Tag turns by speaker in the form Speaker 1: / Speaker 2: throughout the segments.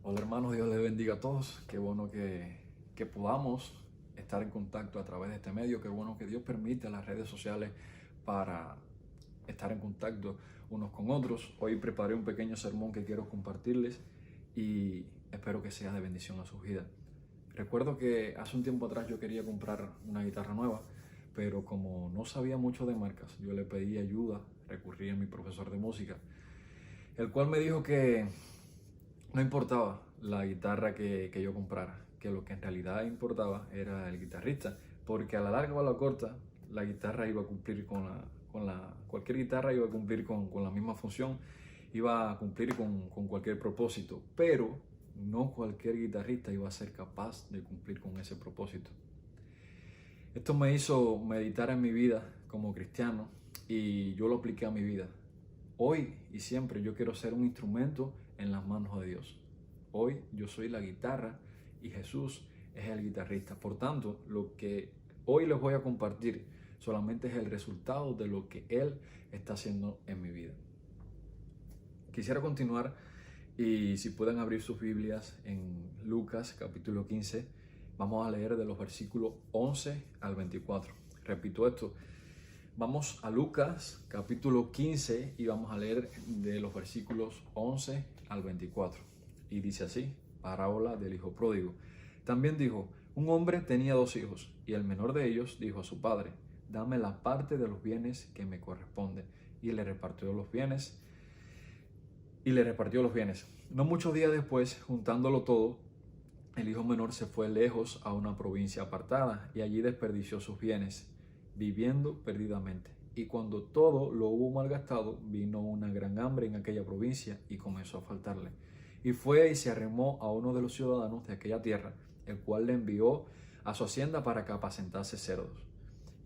Speaker 1: Hola hermanos, Dios les bendiga a todos. Qué bueno que podamos estar en contacto a través de este medio. Qué bueno que Dios permite las redes sociales para estar en contacto unos con otros. Hoy preparé un pequeño sermón que quiero compartirles y espero que sea de bendición a su vida. Recuerdo que hace un tiempo atrás yo quería comprar una guitarra nueva, pero como no sabía mucho de marcas, yo le pedí ayuda, recurrí a mi profesor de música, el cual me dijo que no importaba la guitarra que yo comprara, que lo que en realidad importaba era el guitarrista, porque a la larga o a la corta la guitarra iba a cumplir cualquier guitarra iba a cumplir con la misma función, iba a cumplir con cualquier propósito, pero no cualquier guitarrista iba a ser capaz de cumplir con ese propósito. Esto me hizo meditar en mi vida como cristiano y yo lo apliqué a mi vida. Hoy y siempre yo quiero ser un instrumento en las manos de Dios. Hoy yo soy la guitarra y Jesús es el guitarrista. Por tanto, lo que hoy les voy a compartir solamente es el resultado de lo que Él está haciendo en mi vida. Quisiera continuar y si pueden abrir sus Biblias en Lucas capítulo 15, vamos a leer de los versículos 11 al 24. Repito esto. Vamos a Lucas capítulo 15 y vamos a leer de los versículos 11 al 24. Y dice así, parábola del hijo pródigo. También dijo, un hombre tenía 2 hijos y el menor de ellos dijo a su padre, dame la parte de los bienes que me corresponde. Y le repartió los bienes. No muchos días después, juntándolo todo, el hijo menor se fue lejos a una provincia apartada y allí desperdició sus bienes, viviendo perdidamente. Y cuando todo lo hubo malgastado, vino una gran hambre en aquella provincia y comenzó a faltarle. Y fue y se arrimó a uno de los ciudadanos de aquella tierra, el cual le envió a su hacienda para que apacentase cerdos.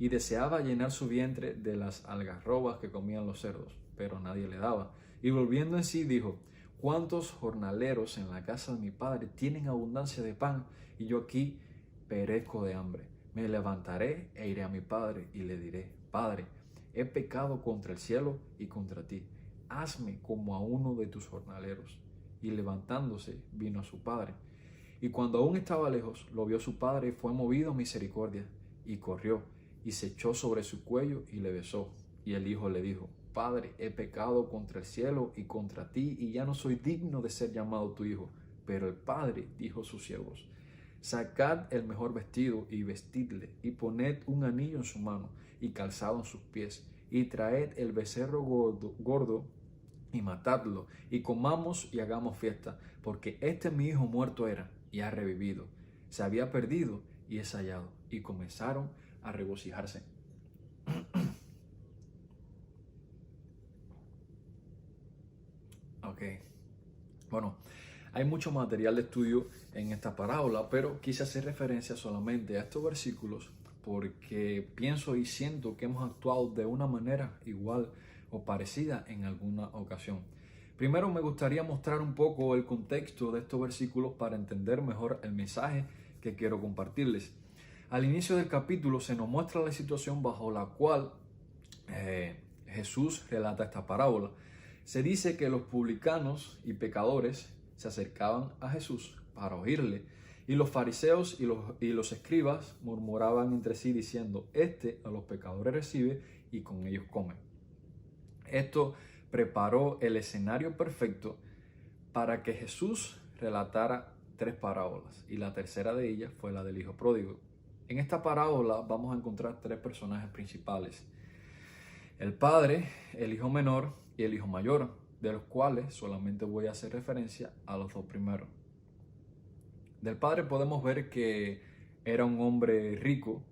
Speaker 1: Y deseaba llenar su vientre de las algarrobas que comían los cerdos, pero nadie le daba. Y volviendo en sí dijo, ¿cuántos jornaleros en la casa de mi padre tienen abundancia de pan y yo aquí perezco de hambre? Me levantaré e iré a mi padre y le diré, Padre, he pecado contra el cielo y contra ti. Hazme como a uno de tus jornaleros. Y levantándose vino a su padre. Y cuando aún estaba lejos, lo vio su padre y fue movido a misericordia. Y corrió y se echó sobre su cuello y le besó. Y el hijo le dijo, Padre, he pecado contra el cielo y contra ti, y ya no soy digno de ser llamado tu hijo. Pero el padre dijo a sus siervos, sacad el mejor vestido y vestidle, y poned un anillo en su mano y calzado en sus pies, y traed el becerro gordo y matadlo, y comamos y hagamos fiesta, porque este mi hijo muerto era y ha revivido, se había perdido y es hallado. Y comenzaron a regocijarse. Ok, bueno, hay mucho material de estudio en esta parábola, pero quise hacer referencia solamente a estos versículos porque pienso y siento que hemos actuado de una manera igual o parecida en alguna ocasión. Primero me gustaría mostrar un poco el contexto de estos versículos para entender mejor el mensaje que quiero compartirles. Al inicio del capítulo se nos muestra la situación bajo la cual Jesús relata esta parábola. Se dice que los publicanos y pecadores se acercaban a Jesús para oírle, y los fariseos y los escribas murmuraban entre sí diciendo, este a los pecadores recibe y con ellos come. Esto preparó el escenario perfecto para que Jesús relatara 3 parábolas, y la tercera de ellas fue la del hijo pródigo. En esta parábola vamos a encontrar 3 personajes principales: el padre, el hijo menor y el hijo mayor, de los cuales solamente voy a hacer referencia a los 2 primeros. Del padre podemos ver que era un hombre rico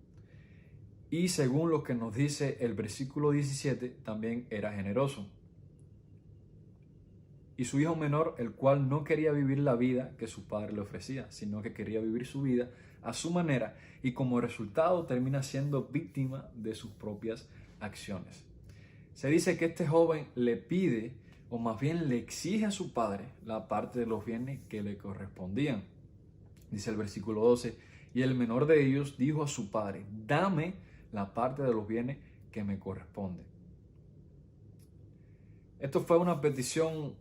Speaker 1: y según lo que nos dice el versículo 17, también era generoso. Y su hijo menor, el cual no quería vivir la vida que su padre le ofrecía, sino que quería vivir su vida a su manera y como resultado termina siendo víctima de sus propias acciones. Se dice que este joven le pide, o más bien le exige a su padre, la parte de los bienes que le correspondían. Dice el versículo 12, y el menor de ellos dijo a su padre, dame la parte de los bienes que me corresponde. Esto fue una petición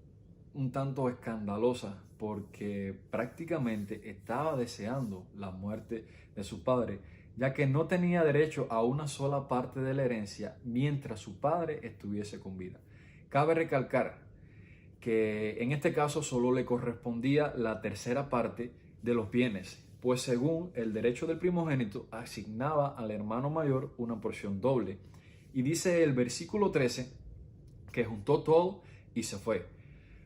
Speaker 1: un tanto escandalosa porque prácticamente estaba deseando la muerte de su padre, ya que no tenía derecho a una sola parte de la herencia mientras su padre estuviese con vida. Cabe recalcar que en este caso solo le correspondía la tercera parte de los bienes, pues según el derecho del primogénito asignaba al hermano mayor una porción doble. Y dice el versículo 13 que juntó todo y se fue.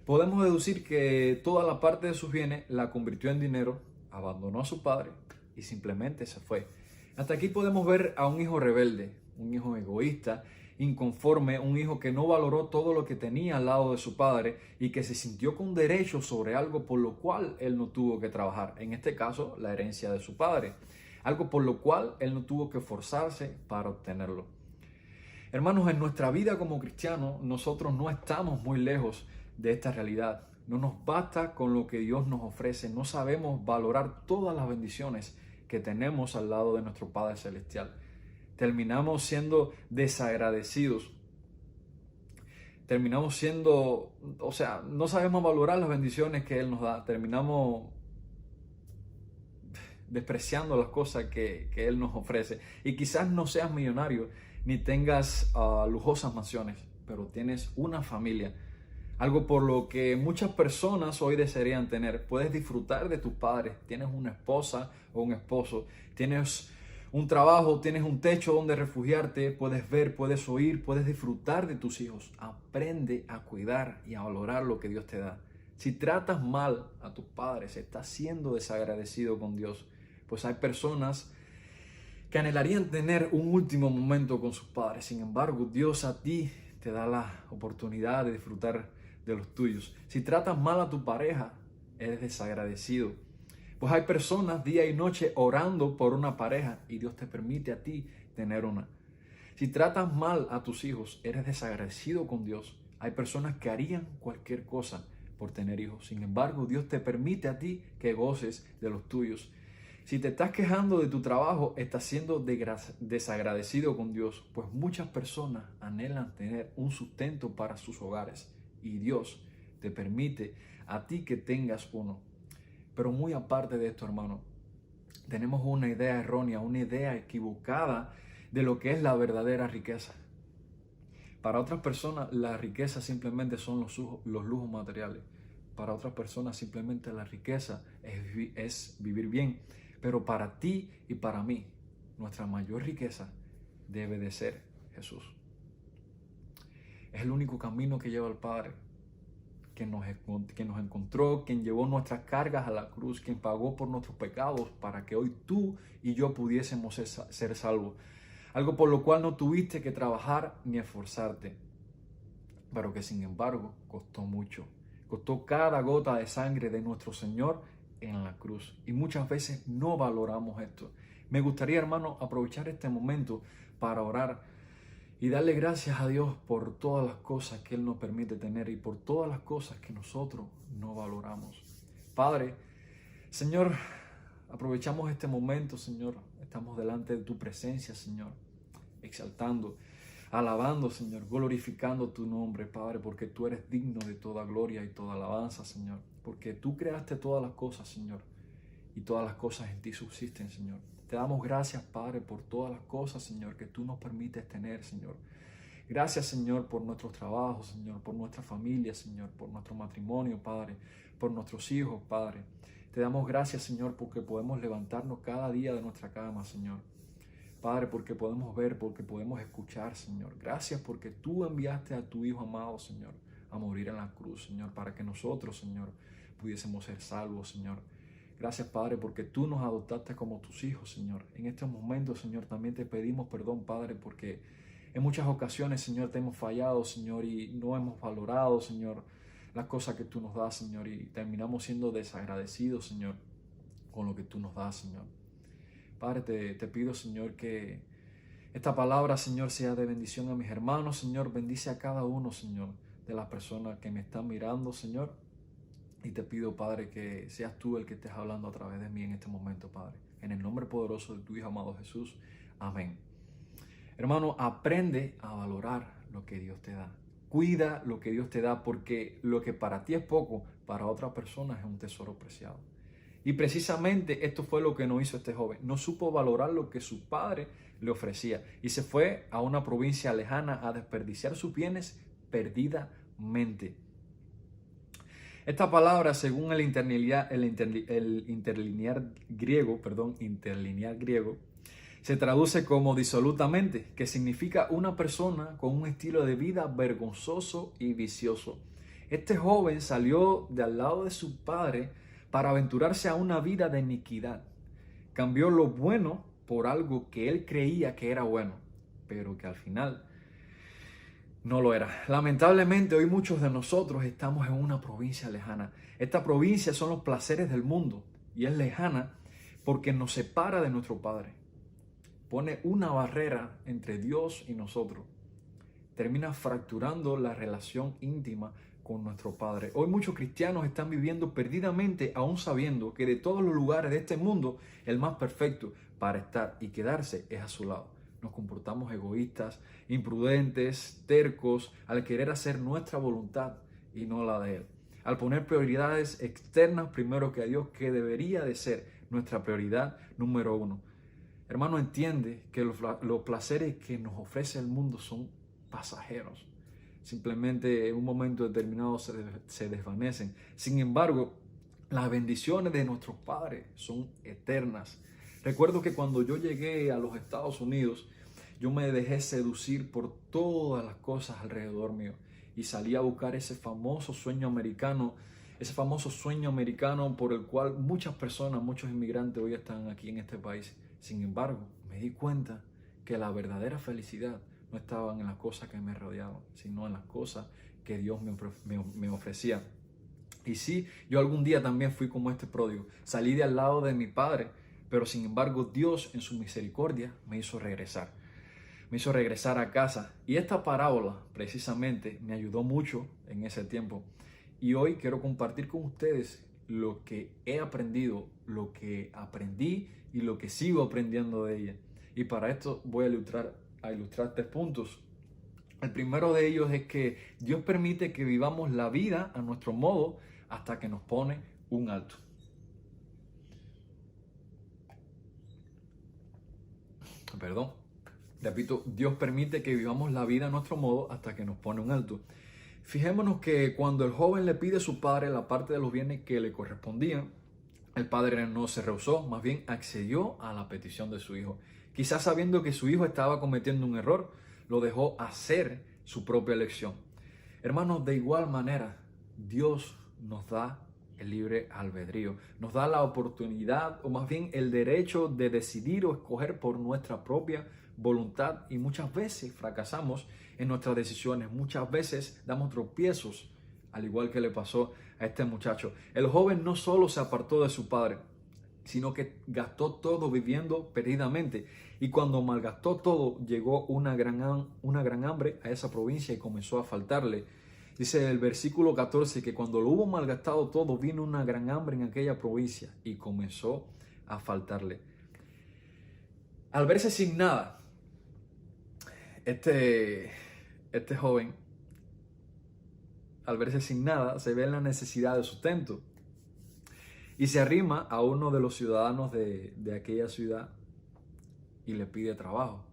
Speaker 1: Podemos deducir que toda la parte de sus bienes la convirtió en dinero, abandonó a su padre y simplemente se fue. Hasta aquí podemos ver a un hijo rebelde, un hijo egoísta, inconforme, un hijo que no valoró todo lo que tenía al lado de su padre y que se sintió con derecho sobre algo por lo cual él no tuvo que trabajar, en este caso la herencia de su padre, algo por lo cual él no tuvo que esforzarse para obtenerlo. Hermanos, en nuestra vida como cristianos, nosotros no estamos muy lejos de esta realidad. No nos basta con lo que Dios nos ofrece, no sabemos valorar todas las bendiciones que tenemos al lado de nuestro Padre Celestial. Terminamos siendo desagradecidos. Terminamos siendo, no sabemos valorar las bendiciones que Él nos da. Terminamos despreciando las cosas que Él nos ofrece. Y quizás no seas millonario ni tengas lujosas mansiones, pero tienes una familia. Algo por lo que muchas personas hoy desearían tener. Puedes disfrutar de tus padres. Tienes una esposa o un esposo. Tienes un trabajo, tienes un techo donde refugiarte. Puedes ver, puedes oír, puedes disfrutar de tus hijos. Aprende a cuidar y a valorar lo que Dios te da. Si tratas mal a tus padres, estás siendo desagradecido con Dios. Pues hay personas que anhelarían tener un último momento con sus padres. Sin embargo, Dios a ti te da la oportunidad de disfrutar de los tuyos. Si tratas mal a tu pareja, eres desagradecido. Pues hay personas día y noche orando por una pareja y Dios te permite a ti tener una. Si tratas mal a tus hijos, eres desagradecido con Dios. Hay personas que harían cualquier cosa por tener hijos. Sin embargo, Dios te permite a ti que goces de los tuyos. Si te estás quejando de tu trabajo, estás siendo desagradecido con Dios, pues muchas personas anhelan tener un sustento para sus hogares y Dios te permite a ti que tengas uno. Pero muy aparte de esto, hermano, tenemos una idea errónea, una idea equivocada de lo que es la verdadera riqueza. Para otras personas, la riqueza simplemente son los lujos materiales. Para otras personas, simplemente la riqueza es vivir bien. Pero para ti y para mí, nuestra mayor riqueza debe de ser Jesús. Es el único camino que lleva al Padre, quien nos encontró, quien llevó nuestras cargas a la cruz, quien pagó por nuestros pecados para que hoy tú y yo pudiésemos ser salvos. Algo por lo cual no tuviste que trabajar ni esforzarte, pero que sin embargo costó mucho. Costó cada gota de sangre de nuestro Señor en la cruz. Y muchas veces no valoramos esto. Me gustaría, hermano, aprovechar este momento para orar y darle gracias a Dios por todas las cosas que Él nos permite tener y por todas las cosas que nosotros no valoramos. Padre, Señor, aprovechamos este momento, Señor. Estamos delante de tu presencia, Señor, exaltando, alabando, Señor, glorificando tu nombre, Padre, porque tú eres digno de toda gloria y toda alabanza, Señor. Porque tú creaste todas las cosas, Señor, y todas las cosas en ti subsisten, Señor. Te damos gracias, Padre, por todas las cosas, Señor, que tú nos permites tener, Señor. Gracias, Señor, por nuestros trabajos, Señor, por nuestra familia, Señor, por nuestro matrimonio, Padre, por nuestros hijos, Padre. Te damos gracias, Señor, porque podemos levantarnos cada día de nuestra cama, Señor. Padre, porque podemos ver, porque podemos escuchar, Señor. Gracias porque tú enviaste a tu Hijo amado, Señor, a morir en la cruz, Señor, para que nosotros, Señor, pudiésemos ser salvos, Señor. Gracias, Padre, porque tú nos adoptaste como tus hijos, Señor. En estos momentos, Señor, también te pedimos perdón, Padre, porque en muchas ocasiones, Señor, te hemos fallado, Señor, y no hemos valorado, Señor, las cosas que tú nos das, Señor, y terminamos siendo desagradecidos, Señor, con lo que tú nos das, Señor. Padre, te pido, Señor, que esta palabra, Señor, sea de bendición a mis hermanos, Señor. Bendice a cada uno, Señor, de las personas que me están mirando, Señor. Y te pido, Padre, que seas tú el que estés hablando a través de mí en este momento, Padre. En el nombre poderoso de tu Hijo amado Jesús. Amén. Hermano, aprende a valorar lo que Dios te da. Cuida lo que Dios te da, porque lo que para ti es poco, para otra persona es un tesoro preciado. Y precisamente esto fue lo que no hizo este joven. No supo valorar lo que su padre le ofrecía y se fue a una provincia lejana a desperdiciar sus bienes perdidamente. Esta palabra, según el interlinear griego, se traduce como disolutamente, que significa una persona con un estilo de vida vergonzoso y vicioso. Este joven salió de al lado de su padre para aventurarse a una vida de iniquidad. Cambió lo bueno por algo que él creía que era bueno, pero que al final no lo era. Lamentablemente hoy muchos de nosotros estamos en una provincia lejana. Esta provincia son los placeres del mundo y es lejana porque nos separa de nuestro Padre. Pone una barrera entre Dios y nosotros. Termina fracturando la relación íntima con nuestro Padre. Hoy muchos cristianos están viviendo perdidamente, aún sabiendo que de todos los lugares de este mundo, el más perfecto para estar y quedarse es a su lado. Nos comportamos egoístas, imprudentes, tercos, al querer hacer nuestra voluntad y no la de Él. Al poner prioridades externas primero que a Dios, que debería de ser nuestra prioridad número uno. Hermano, entiende que los placeres que nos ofrece el mundo son pasajeros. Simplemente en un momento determinado se desvanecen. Sin embargo, las bendiciones de nuestros padres son eternas. Recuerdo que cuando yo llegué a los Estados Unidos, yo me dejé seducir por todas las cosas alrededor mío y salí a buscar ese famoso sueño americano por el cual muchas personas, muchos inmigrantes hoy están aquí en este país. Sin embargo, me di cuenta que la verdadera felicidad no estaba en las cosas que me rodeaban, sino en las cosas que Dios me ofrecía. Y sí, yo algún día también fui como este pródigo. Salí de al lado de mi padre, pero sin embargo Dios en su misericordia me hizo regresar. Me hizo regresar a casa. Y esta parábola precisamente me ayudó mucho en ese tiempo. Y hoy quiero compartir con ustedes lo que he aprendido, lo que aprendí y lo que sigo aprendiendo de ella. Y para esto voy a ilustrar 3 puntos. El primero de ellos es que Dios permite que vivamos la vida a nuestro modo hasta que nos pone un alto. Repito, Dios permite que vivamos la vida a nuestro modo hasta que nos pone un alto. Fijémonos que cuando el joven le pide a su padre la parte de los bienes que le correspondían, el padre no se rehusó, más bien accedió a la petición de su hijo. Quizás sabiendo que su hijo estaba cometiendo un error, lo dejó hacer su propia elección. Hermanos, de igual manera, Dios nos da el libre albedrío, nos da la oportunidad o más bien el derecho de decidir o escoger por nuestra propia voluntad y muchas veces fracasamos en nuestras decisiones, muchas veces damos tropiezos, al igual que le pasó a este muchacho. El joven no solo se apartó de su padre, sino que gastó todo viviendo perdidamente. Y cuando malgastó todo, llegó una gran hambre a esa provincia y comenzó a faltarle. Dice el versículo 14 que cuando lo hubo malgastado todo, vino una gran hambre en aquella provincia y comenzó a faltarle. Al verse sin nada, este joven, al verse sin nada, se ve en la necesidad de sustento. Y se arrima a uno de los ciudadanos de aquella ciudad y le pide trabajo.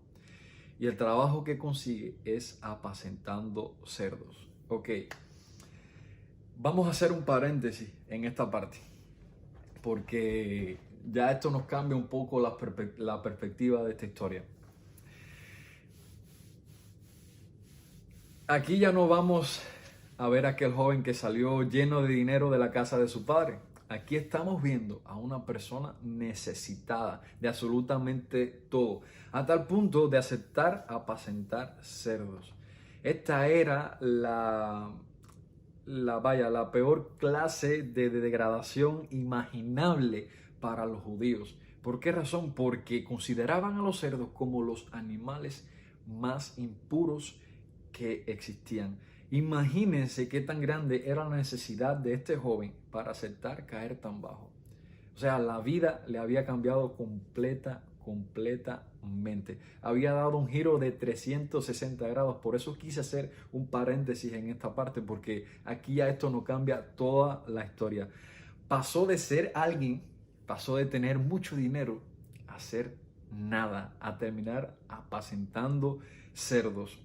Speaker 1: Y el trabajo que consigue es apacentando cerdos. Ok, vamos a hacer un paréntesis en esta parte, porque ya esto nos cambia un poco la perspectiva de esta historia. Aquí ya no vamos a ver a aquel joven que salió lleno de dinero de la casa de su padre. Aquí estamos viendo a una persona necesitada de absolutamente todo, a tal punto de aceptar apacentar cerdos. Esta era la peor clase de degradación imaginable para los judíos. ¿Por qué razón? Porque consideraban a los cerdos como los animales más impuros que existían. Imagínense qué tan grande era la necesidad de este joven para aceptar caer tan bajo. O sea, la vida le había cambiado completamente. Había dado un giro de 360 grados. Por eso quise hacer un paréntesis en esta parte, porque aquí ya esto no cambia toda la historia. Pasó de ser alguien, pasó de tener mucho dinero a ser nada, a terminar apacentando cerdos.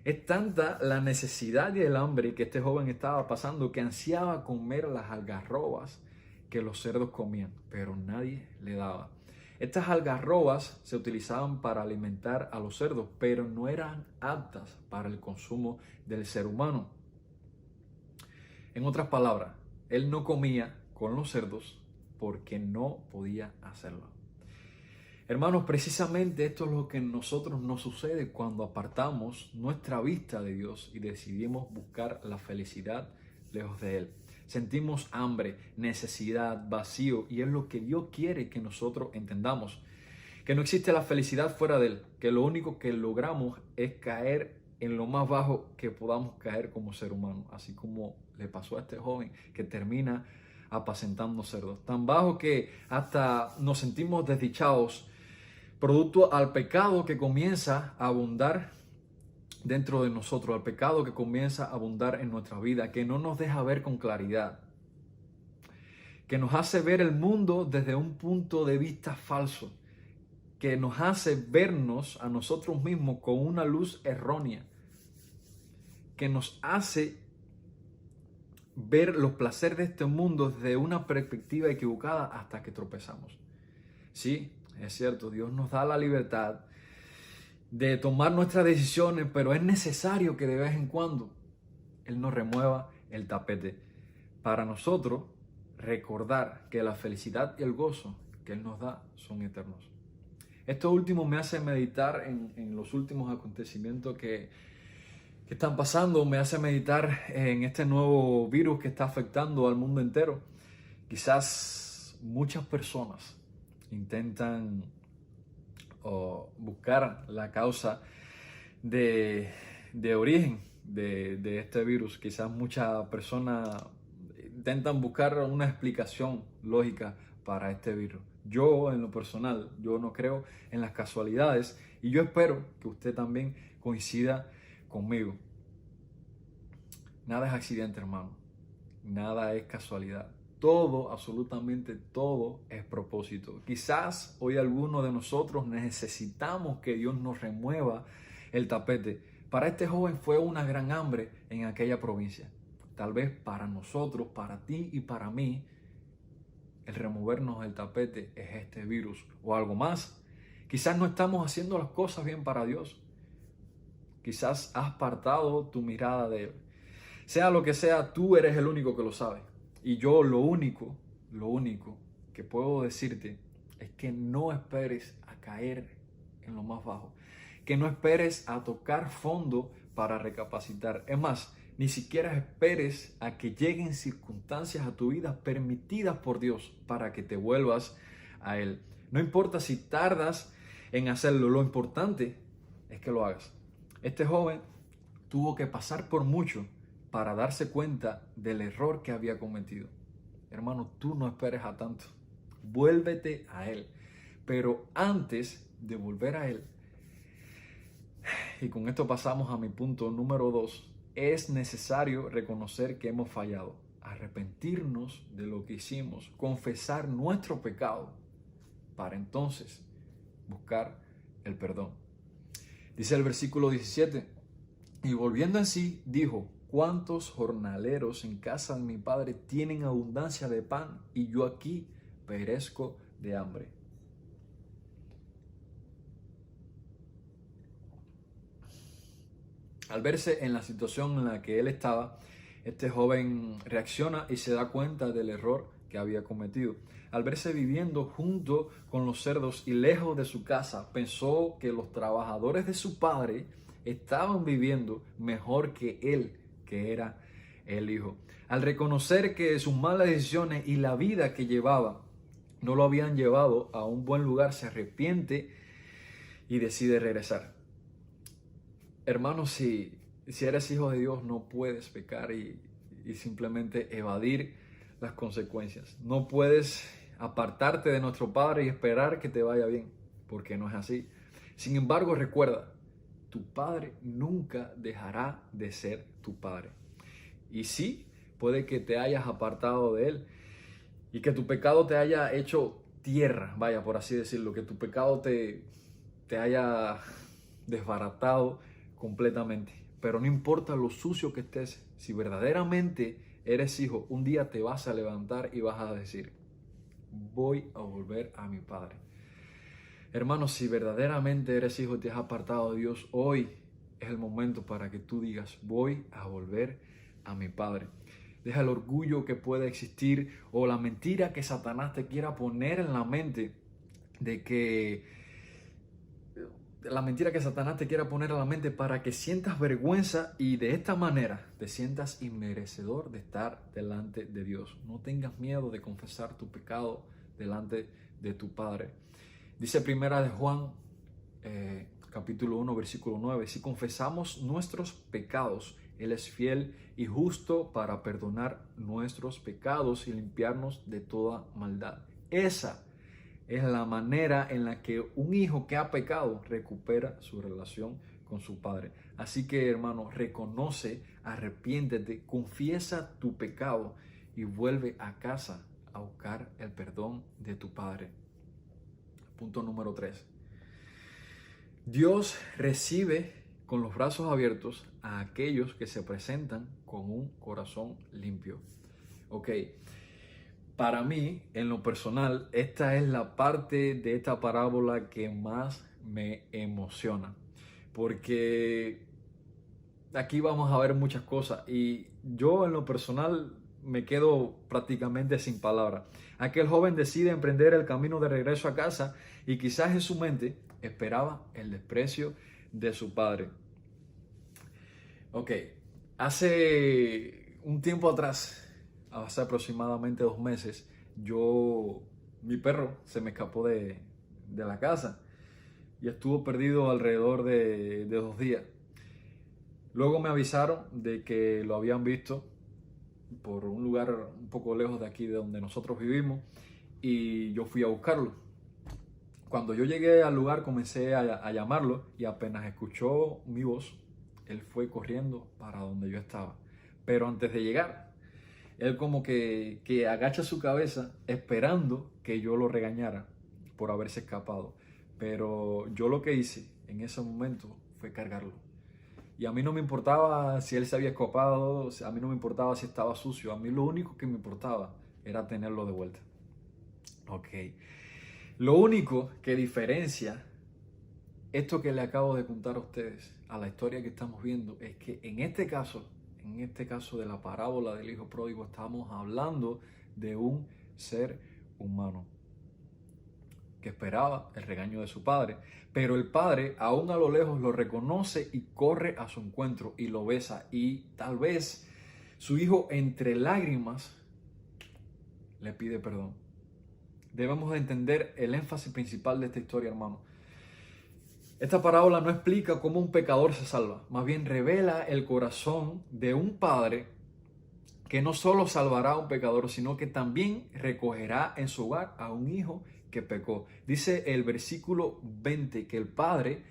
Speaker 1: Es tanta la necesidad y el hambre que este joven estaba pasando que ansiaba comer las algarrobas que los cerdos comían, pero nadie le daba. Estas algarrobas se utilizaban para alimentar a los cerdos, pero no eran aptas para el consumo del ser humano. En otras palabras, él no comía con los cerdos porque no podía hacerlo. Hermanos, precisamente esto es lo que a nosotros nos sucede cuando apartamos nuestra vista de Dios y decidimos buscar la felicidad lejos de Él. Sentimos hambre, necesidad, vacío, y es lo que Dios quiere que nosotros entendamos. Que no existe la felicidad fuera de Él, que lo único que logramos es caer en lo más bajo que podamos caer como ser humano, así como le pasó a este joven que termina apacentando cerdos. Tan bajo que hasta nos sentimos desdichados, producto al pecado que comienza a abundar dentro de nosotros, al pecado que comienza a abundar en nuestra vida, que no nos deja ver con claridad, que nos hace ver el mundo desde un punto de vista falso, que nos hace vernos a nosotros mismos con una luz errónea, que nos hace ver los placeres de este mundo desde una perspectiva equivocada hasta que tropezamos. Sí, es cierto, Dios nos da la libertad de tomar nuestras decisiones, pero es necesario que de vez en cuando Él nos remueva el tapete para nosotros recordar que la felicidad y el gozo que Él nos da son eternos. Esto último me hace meditar en los últimos acontecimientos que están pasando, me hace meditar en este nuevo virus que está afectando al mundo entero. Quizás muchas personas intentan buscar la causa de origen de este virus. Quizás muchas personas intentan buscar una explicación lógica para este virus. Yo, en lo personal, yo no creo en las casualidades y yo espero que usted también coincida conmigo. Nada es accidente, hermano. Nada es casualidad. Todo, absolutamente todo es propósito. Quizás hoy algunos de nosotros necesitamos que Dios nos remueva el tapete. Para este joven fue una gran hambre en aquella provincia. Tal vez para nosotros, para ti y para mí, el removernos el tapete es este virus o algo más. Quizás no estamos haciendo las cosas bien para Dios. Quizás has apartado tu mirada de Él. Sea lo que sea, tú eres el único que lo sabe. Y yo lo único que puedo decirte es que no esperes a caer en lo más bajo. Que no esperes a tocar fondo para recapacitar. Es más, ni siquiera esperes a que lleguen circunstancias a tu vida permitidas por Dios para que te vuelvas a Él. No importa si tardas en hacerlo, lo importante es que lo hagas. Este joven tuvo que pasar por mucho para darse cuenta del error que había cometido. Hermano, tú no esperes a tanto. Vuélvete a Él. Pero antes de volver a Él, y con esto pasamos a mi punto número 2, es necesario reconocer que hemos fallado, arrepentirnos de lo que hicimos, confesar nuestro pecado, para entonces buscar el perdón. Dice el versículo 17, y volviendo en sí, dijo: ¿cuántos jornaleros en casa de mi padre tienen abundancia de pan y yo aquí perezco de hambre? Al verse en la situación en la que él estaba, este joven reacciona y se da cuenta del error que había cometido. Al verse viviendo junto con los cerdos y lejos de su casa, pensó que los trabajadores de su padre estaban viviendo mejor que él, que era el hijo. Al reconocer que sus malas decisiones y la vida que llevaba no lo habían llevado a un buen lugar, se arrepiente y decide regresar. Hermanos, si eres hijo de Dios, no puedes pecar y simplemente evadir las consecuencias. No puedes apartarte de nuestro Padre y esperar que te vaya bien, porque no es así. Sin embargo, recuerda, tu Padre nunca dejará de ser tu Padre. Y sí, puede que te hayas apartado de Él y que tu pecado te haya hecho tierra, vaya, por así decirlo, que tu pecado te haya desbaratado completamente. Pero no importa lo sucio que estés, si verdaderamente eres hijo, un día te vas a levantar y vas a decir, voy a volver a mi Padre. Hermano, si verdaderamente eres hijo y te has apartado de Dios, hoy es el momento para que tú digas, voy a volver a mi Padre. Deja el orgullo que pueda existir o la mentira que Satanás te quiera poner en la mente de que la mentira que Satanás te quiera poner a la mente para que sientas vergüenza y de esta manera te sientas inmerecedor de estar delante de Dios. No tengas miedo de confesar tu pecado delante de tu Padre. Dice primera de Juan, capítulo 1, versículo 9, si confesamos nuestros pecados, Él es fiel y justo para perdonar nuestros pecados y limpiarnos de toda maldad. Esa es la manera en la que un hijo que ha pecado recupera su relación con su padre. Así que, hermano, reconoce, arrepiéntete, confiesa tu pecado y vuelve a casa a buscar el perdón de tu padre. Punto número 3. Dios recibe con los brazos abiertos a aquellos que se presentan con un corazón limpio. Ok. Para mí, en lo personal, esta es la parte de esta parábola que más me emociona, porque aquí vamos a ver muchas cosas y yo en lo personal me quedo prácticamente sin palabras. Aquel joven decide emprender el camino de regreso a casa y quizás en su mente esperaba el desprecio de su padre. Ok, hace un tiempo atrás, hace aproximadamente 2 meses, mi perro se me escapó de la casa y estuvo perdido alrededor de 2 días. Luego me avisaron de que lo habían visto por un lugar un poco lejos de aquí de donde nosotros vivimos y yo fui a buscarlo. Cuando yo llegué al lugar comencé a llamarlo y apenas escuchó mi voz, él fue corriendo para donde yo estaba. Pero antes de llegar, él como que agacha su cabeza esperando que yo lo regañara por haberse escapado. Pero yo lo que hice en ese momento fue cargarlo. Y a mí no me importaba si él se había escapado, a mí no me importaba si estaba sucio. A mí lo único que me importaba era tenerlo de vuelta. Ok. Lo único que diferencia esto que le acabo de contar a ustedes a la historia que estamos viendo es que en este caso de la parábola del hijo pródigo, estamos hablando de un ser humano que esperaba el regaño de su padre, pero el padre aún a lo lejos lo reconoce y corre a su encuentro y lo besa, y tal vez su hijo entre lágrimas le pide perdón. Debemos de entender el énfasis principal de esta historia, hermano. Esta parábola no explica cómo un pecador se salva, más bien revela el corazón de un padre que no solo salvará a un pecador, sino que también recogerá en su hogar a un hijo que pecó. Dice el versículo 20 que el padre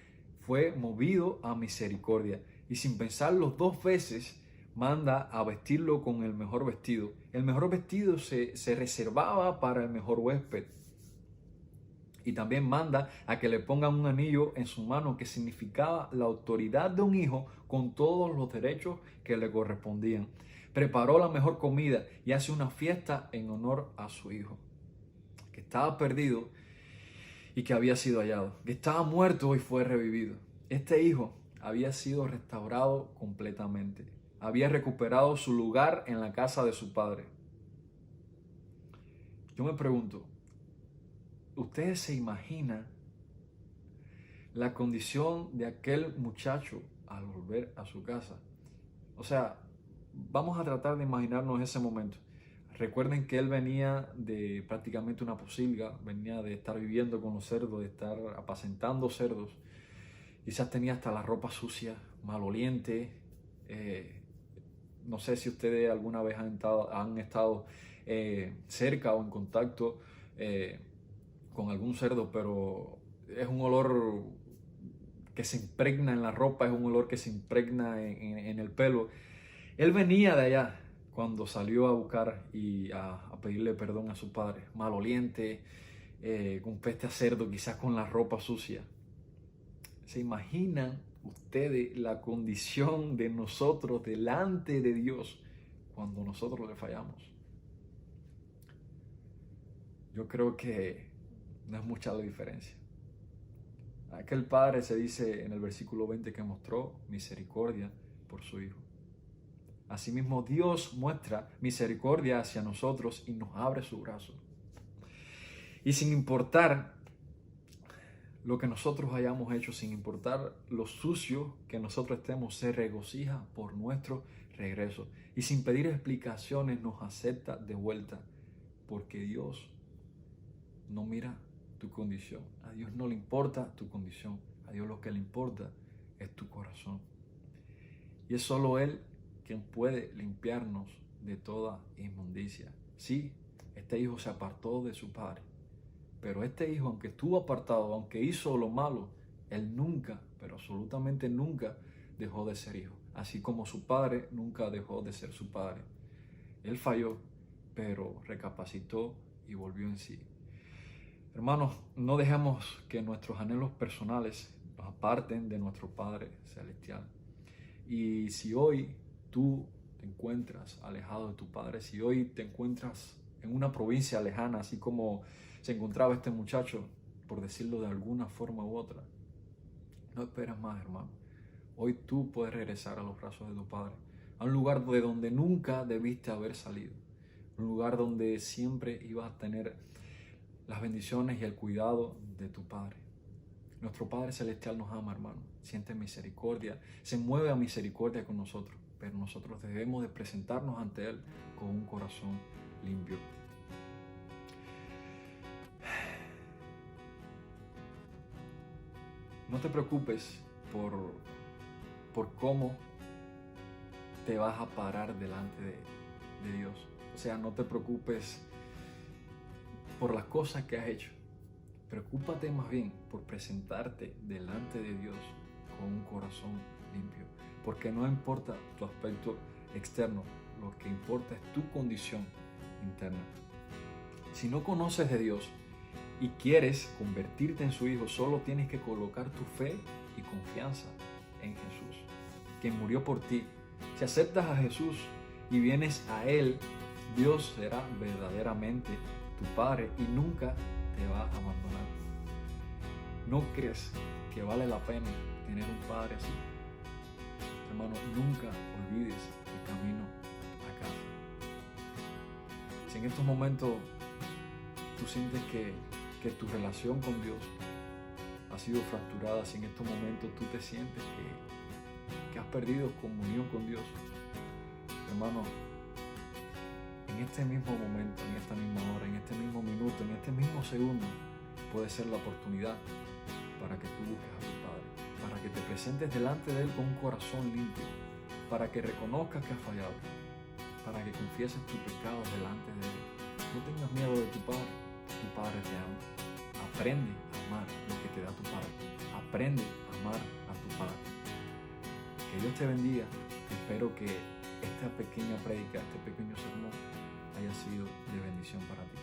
Speaker 1: fue movido a misericordia y sin pensarlo 2 veces manda a vestirlo con el mejor vestido. El mejor vestido se reservaba para el mejor huésped. Y también manda a que le pongan un anillo en su mano que significaba la autoridad de un hijo con todos los derechos que le correspondían. Preparó la mejor comida y hace una fiesta en honor a su hijo, que estaba perdido y que había sido hallado, que estaba muerto y fue revivido. Este hijo había sido restaurado completamente, había recuperado su lugar en la casa de su padre. Yo me pregunto, ¿ustedes se imaginan la condición de aquel muchacho al volver a su casa? O sea, vamos a tratar de imaginarnos ese momento. Recuerden que él venía de prácticamente una posilga, venía de estar viviendo con los cerdos, de estar apacentando cerdos. Quizás tenía hasta la ropa sucia, maloliente. No sé si ustedes alguna vez han estado cerca o en contacto con algún cerdo, pero es un olor que se impregna en la ropa, es un olor que se impregna en el pelo. Él venía de allá cuando salió a buscar y a pedirle perdón a su padre, maloliente, con peste a cerdo, quizás con la ropa sucia. ¿Se imaginan ustedes la condición de nosotros delante de Dios cuando nosotros le fallamos? Yo creo que no es mucha la diferencia. Aquel padre, se dice en el versículo 20, que mostró misericordia por su hijo. Asimismo, Dios muestra misericordia hacia nosotros y nos abre su brazo. Y sin importar lo que nosotros hayamos hecho, sin importar lo sucio que nosotros estemos, se regocija por nuestro regreso. Y sin pedir explicaciones nos acepta de vuelta, porque Dios no mira tu condición. A Dios no le importa tu condición. A Dios lo que le importa es tu corazón. Y es solo Él quien puede limpiarnos de toda inmundicia. Sí, este hijo se apartó de su padre, pero este hijo, aunque estuvo apartado, aunque hizo lo malo, él nunca, pero absolutamente nunca, dejó de ser hijo. Así como su padre nunca dejó de ser su padre. Él falló, pero recapacitó y volvió en sí. Hermanos, no dejemos que nuestros anhelos personales nos aparten de nuestro Padre Celestial. Y si hoy tú te encuentras alejado de tu Padre, si hoy te encuentras en una provincia lejana, así como se encontraba este muchacho, por decirlo de alguna forma u otra, no esperes más, hermano. Hoy tú puedes regresar a los brazos de tu Padre, a un lugar de donde nunca debiste haber salido, un lugar donde siempre ibas a tener las bendiciones y el cuidado de tu Padre. Nuestro Padre Celestial nos ama, hermano, siente misericordia, se mueve a misericordia con nosotros, pero nosotros debemos de presentarnos ante Él con un corazón limpio. No te preocupes por cómo te vas a parar delante de Dios. O sea, no te preocupes por las cosas que has hecho. Preocúpate más bien por presentarte delante de Dios con un corazón limpio. Porque no importa tu aspecto externo, lo que importa es tu condición interna. Si no conoces de Dios y quieres convertirte en su hijo, solo tienes que colocar tu fe y confianza en Jesús, quien murió por ti. Si aceptas a Jesús y vienes a Él, Dios será verdaderamente tu Padre y nunca te va a abandonar. ¿No crees que vale la pena tener un Padre así? Hermano, nunca olvides el camino a casa. Si en estos momentos tú sientes que tu relación con Dios ha sido fracturada, si en estos momentos tú te sientes que has perdido comunión con Dios, hermano, en este mismo momento, en esta misma hora, en este mismo minuto, en este mismo segundo, puede ser la oportunidad para que tú busques a tu Padre, para que te presentes delante de Él con un corazón limpio, para que reconozcas que has fallado, para que confieses tus pecados delante de Él. No tengas miedo de tu Padre te ama. Aprende a amar lo que te da tu Padre. Aprende a amar a tu Padre. Que Dios te bendiga. Espero que esta pequeña prédica, este pequeño sermón haya sido de bendición para ti.